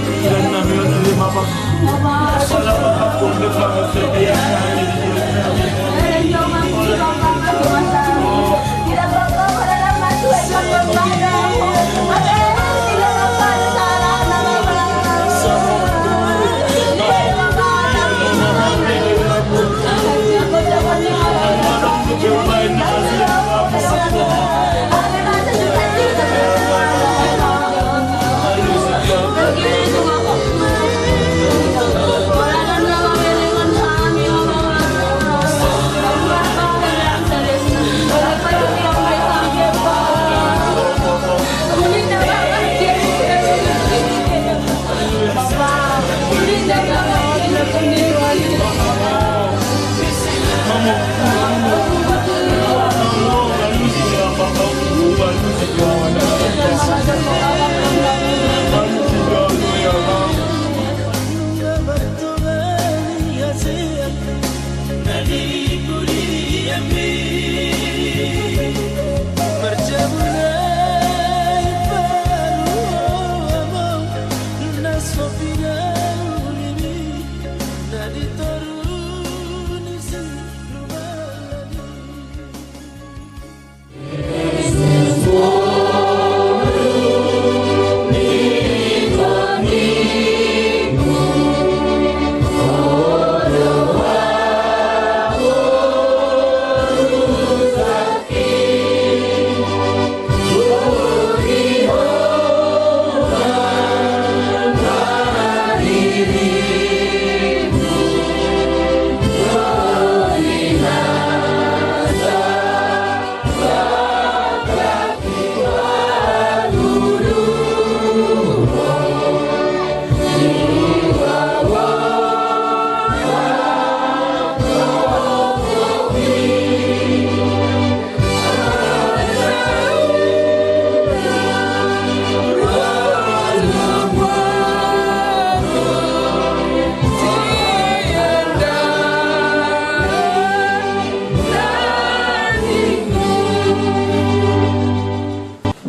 dan kami menerima salamat aku bersama sedia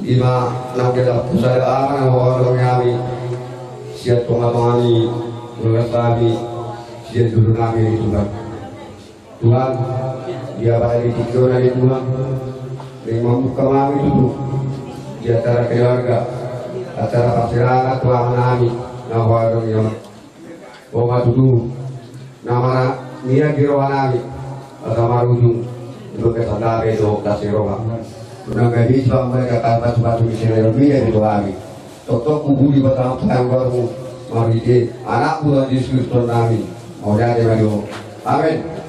Ima nang kita pusat arang orang kami siat pengatongani tugas kami siat dulu kami itu kan Tuhan dia balik tidur dari Tuhan lima muka kami dulu di antara keluarga antara masyarakat Tuhan kami nama orang yang bawa dulu nama Mia Girawan kami atau marujung untuk kesadaran itu kasih roh Menangga bisa mereka tanpa sepatu di sini lebih dari dua hari. Toto kubu di batang tanggamu, mari anakku dan diskusi kami. Mau jadi maju. Amin.